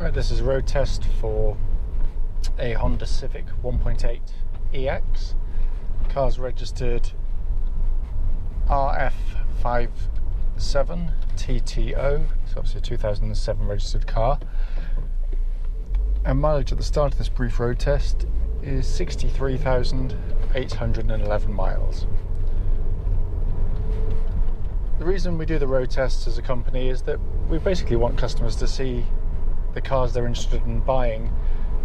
Right, this is a road test for a Honda Civic 1.8 EX. Car's registered RF57TTO. It's obviously a 2007 registered car. And mileage at the start of this brief road test is 63,811 miles. The reason we do the road tests as a company is that we basically want customers to see the cars they're interested in buying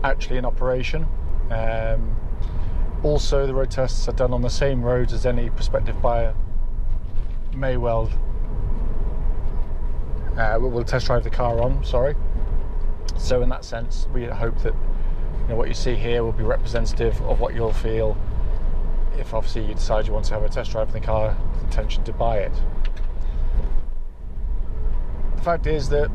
actually in operation. Also, the road tests are done on the same roads as any prospective buyer may will test drive the car on. So in that sense, we hope that what you see here will be representative of what you'll feel if obviously you decide you want to have a test drive of the car with intention to buy it. The fact is that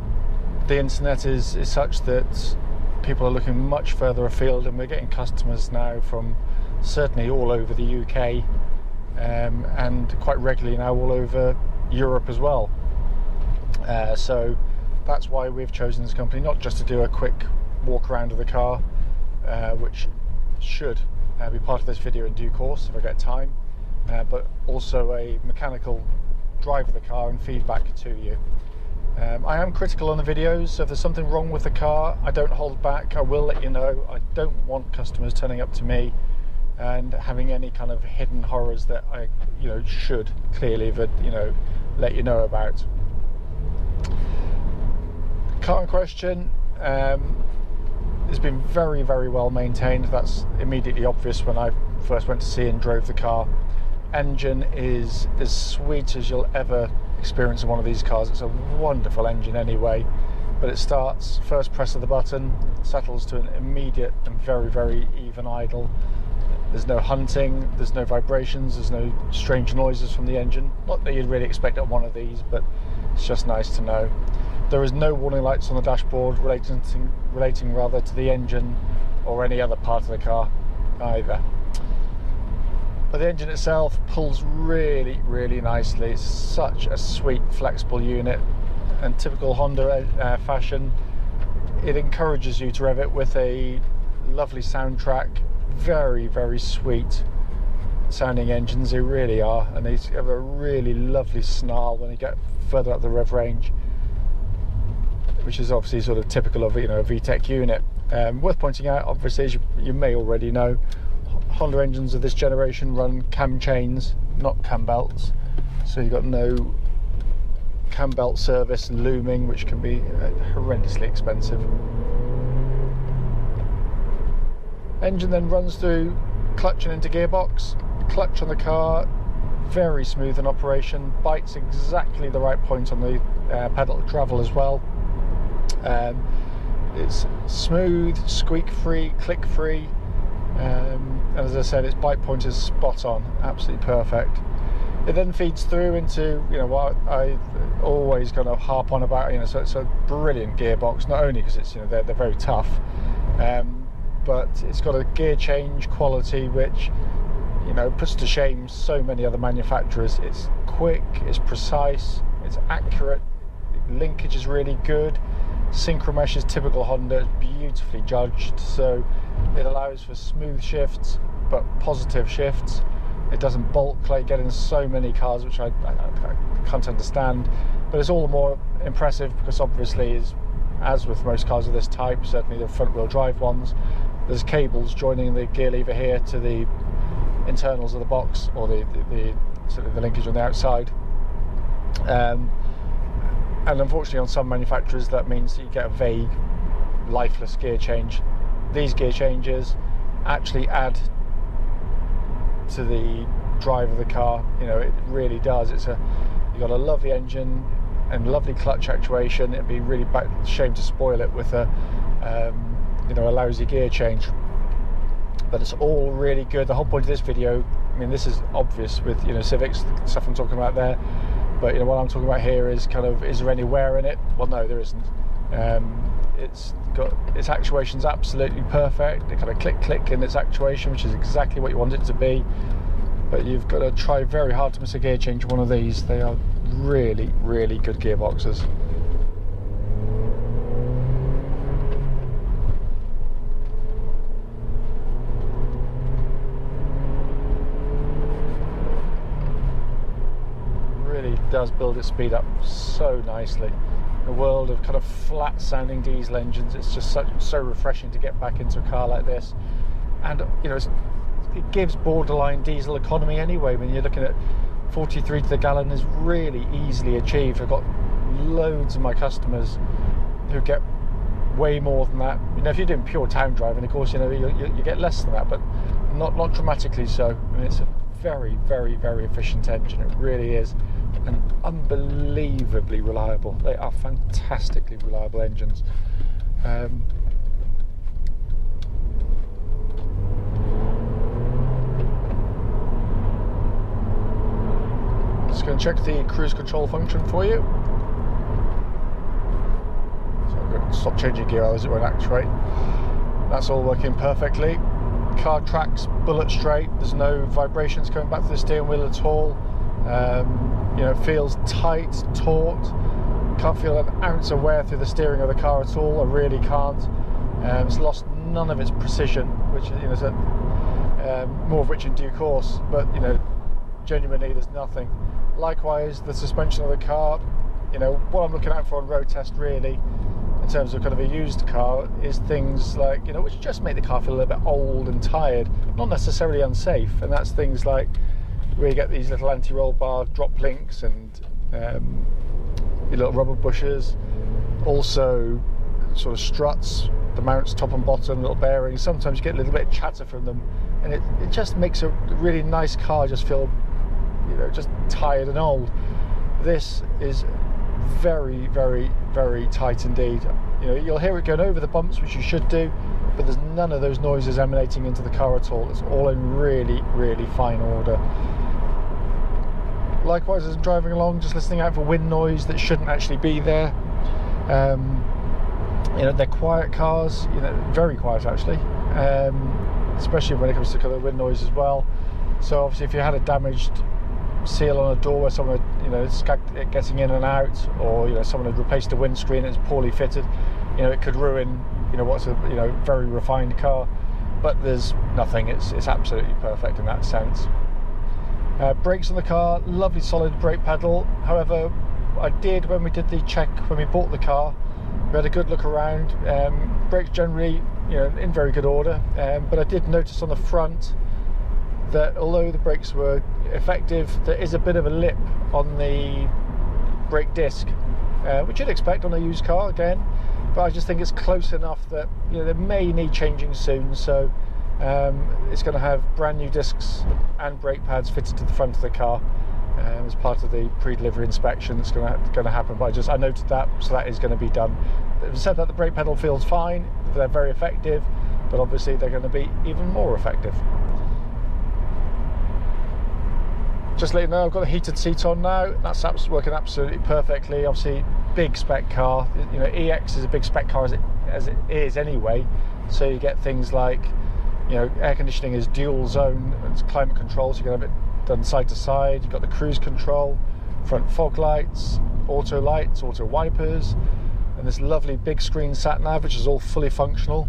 the internet is such that people are looking much further afield, and we're getting customers now from certainly all over the UK and quite regularly now all over Europe as well. So that's why we've chosen this company, not just to do a quick walk around of the car, which should be part of this video in due course if I get time, but also a mechanical drive of the car and feedback to you. I am critical on the videos, so if there's something wrong with the car, I don't hold back. I will let you know. I don't want customers turning up to me and having any kind of hidden horrors that I should clearly let you know about. The car in question has been very, very well maintained. That's immediately obvious when I first went to see and drove the car. Engine is as sweet as you'll ever experience in one of these cars. It's a wonderful engine anyway, but it starts, first press of the button, settles to an immediate and very, very even idle. There's no hunting, there's no vibrations, there's no strange noises from the engine. Not that you'd really expect on one of these, but it's just nice to know. There is no warning lights on the dashboard relating to the engine or any other part of the car either. But the engine itself pulls really, really nicely. It's such a sweet, flexible unit, and typical Honda fashion, it encourages you to rev it with a lovely soundtrack. Very, very sweet sounding engines, they really are, and they have a really lovely snarl when you get further up the rev range, which is obviously sort of typical of a VTEC unit. Worth pointing out, obviously, as you may already know, Honda engines of this generation run cam chains, not cam belts, so you've got no cam belt service and looming, which can be horrendously expensive. Engine then runs through clutch and into gearbox. Clutch on the car, very smooth in operation, bites exactly the right point on the pedal to travel as well. It's smooth, squeak free, click free. And as I said, its bite point is spot on, absolutely perfect. It then feeds through into what I always kind of harp on about. So it's a brilliant gearbox, not only because it's they're very tough, but it's got a gear change quality which puts to shame so many other manufacturers. It's quick, it's precise, it's accurate, linkage is really good. Synchromesh is typical Honda, it's beautifully judged, so it allows for smooth shifts but positive shifts. It doesn't bulk like you get in so many cars, which I can't understand, but it's all the more impressive because obviously, as with most cars of this type, certainly the front wheel drive ones, there's cables joining the gear lever here to the internals of the box, or the sort of the linkage on the outside. And unfortunately on some manufacturers that means that you get a vague, lifeless gear change. These gear changes actually add to the drive of the car. It really does. You've got a lovely engine and lovely clutch actuation. It'd be really shame to spoil it with a lousy gear change. But it's all really good. The whole point of this video, this is obvious with Civics, the stuff I'm talking about there. But what I'm talking about here is is there any wear in it? Well, no, there isn't. Its actuation's absolutely perfect. It kind of click in its actuation, which is exactly what you want it to be. But you've got to try very hard to miss a gear change in one of these. They are really, really good gearboxes. does build its speed up so nicely. In a world of kind of flat sounding diesel engines, it's just so refreshing to get back into a car like this. And you know, it gives borderline diesel economy anyway. When you're looking at 43 to the gallon is really easily achieved. I've got loads of my customers who get way more than that. You know, if you're doing pure town driving, of course, you know, you get less than that, but not dramatically so. I mean, it's a very, very, very efficient engine. It really is, and unbelievably reliable. They are fantastically reliable engines. Just going to check the cruise control function for you. So I'm going to stop changing gear as it won't actuate. That's all working perfectly. Car tracks bullet straight. There's no vibrations coming back to the steering wheel at all. You know, it feels tight, taut. Can't feel an ounce of wear through the steering of the car at all. I really can't. It's lost none of its precision, which, you know, more of which in due course. But you know, genuinely, there's nothing. Likewise, the suspension of the car, you know, what I'm looking out for on road test really, in terms of kind of a used car, is things like, you know, which just make the car feel a little bit old and tired, not necessarily unsafe. And that's things like where you get these little anti-roll bar drop links and your little rubber bushes, also sort of struts, the mounts top and bottom, little bearings. Sometimes you get a little bit of chatter from them, and it just makes a really nice car just feel, you know, just tired and old. This is very, very, very tight indeed. You know, you'll hear it going over the bumps, which you should do, but there's none of those noises emanating into the car at all. It's all in really, really fine order. Likewise, as I'm driving along, just listening out for wind noise that shouldn't actually be there. You know, they're quiet cars, you know, very quiet actually, especially when it comes to kind of wind noise as well. So obviously, if you had a damaged seal on a door where someone had, you know, skagged it getting in and out, or you know, someone had replaced a windscreen and it's poorly fitted, you know, it could ruin, you know, what's a, you know, very refined car. But there's nothing. It's absolutely perfect in that sense. Brakes on the car, lovely solid brake pedal. However, I did, when we did the check when we bought the car, we had a good look around. Brakes generally, you know, in very good order, but I did notice on the front that although the brakes were effective, there is a bit of a lip on the brake disc, which you'd expect on a used car again, but I just think it's close enough that, you know, they may need changing soon. So it's going to have brand new discs and brake pads fitted to the front of the car as part of the pre-delivery inspection that's going to happen. But I noted that, so that is going to be done. It said that the brake pedal feels fine, they're very effective, but obviously they're going to be even more effective. Just to let you know, I've got the heated seat on now. That's working absolutely perfectly. Obviously, big spec car. You know, EX is a big spec car as it is anyway. So you get things like, you know, air conditioning is dual zone, it's climate control, so you can have it done side to side. You've got the cruise control, front fog lights, auto wipers, and this lovely big screen sat nav, which is all fully functional.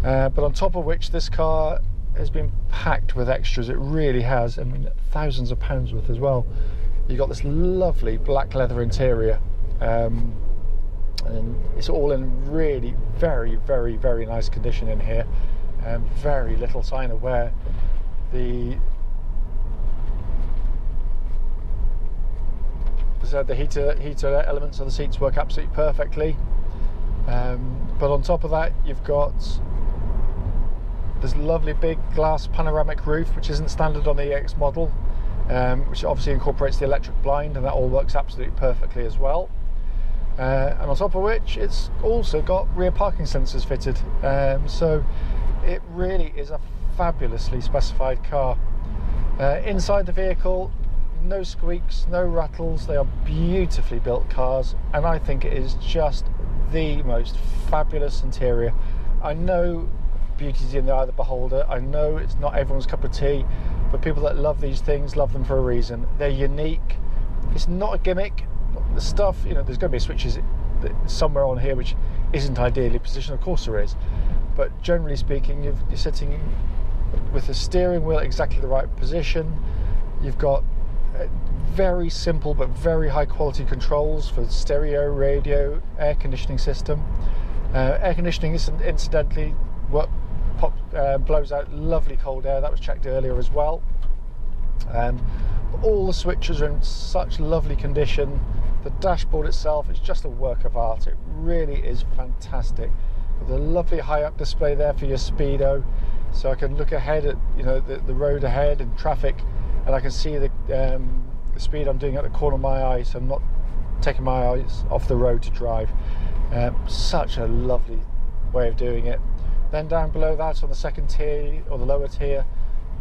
But on top of which, this car has been packed with extras. It really has. I mean, thousands of pounds worth as well. You've got this lovely black leather interior, and it's all in really very, very, very nice condition in here. Very little sign of wear. The heater elements of the seats work absolutely perfectly. But on top of that, you've got this lovely big glass panoramic roof, which isn't standard on the EX model, which obviously incorporates the electric blind, and that all works absolutely perfectly as well. And on top of which, it's also got rear parking sensors fitted, so it really is a fabulously specified car. Inside the vehicle, no squeaks, no rattles. They are beautifully built cars, and I think it is just the most fabulous interior. I know beauty's in the eye of the beholder. I know it's not everyone's cup of tea, but people that love these things love them for a reason. They're unique. It's not a gimmick. The stuff, you know, there's going to be switches somewhere on here which isn't ideally positioned. Of course there is, but generally speaking, you're sitting with the steering wheel at exactly the right position. You've got Very simple but very high quality controls for stereo, radio, air conditioning system. Air conditioning is incidentally what blows out lovely cold air. That was checked earlier as well. All the switches are in such lovely condition. The dashboard itself is just a work of art. It really is fantastic. With a lovely high-up display there for your speedo, so I can look ahead at the road ahead and traffic, and I can see the speed I'm doing at the corner of my eye, so I'm not taking my eyes off the road to drive. Such a lovely way of doing it. Then down below that, on the second tier or the lower tier,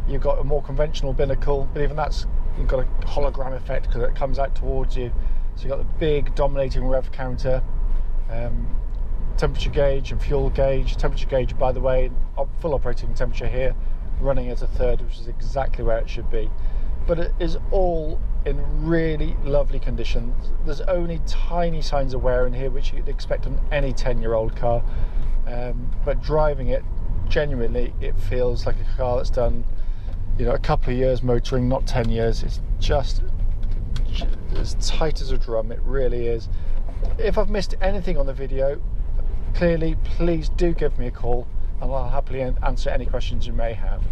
you've got a more conventional binnacle, but even that's, you've got a hologram effect because it comes out towards you. So you've got the big dominating rev counter, temperature gauge and fuel gauge. Temperature gauge, by the way, full operating temperature here, running at a third, which is exactly where it should be. But it is all in really lovely condition. There's only tiny signs of wear in here, which you'd expect on any 10-year-old car. But driving it, genuinely, it feels like a car that's done, a couple of years motoring, not 10 years. It's just as tight as a drum. It really is. If I've missed anything on the video, clearly, please do give me a call, and I'll happily answer any questions you may have.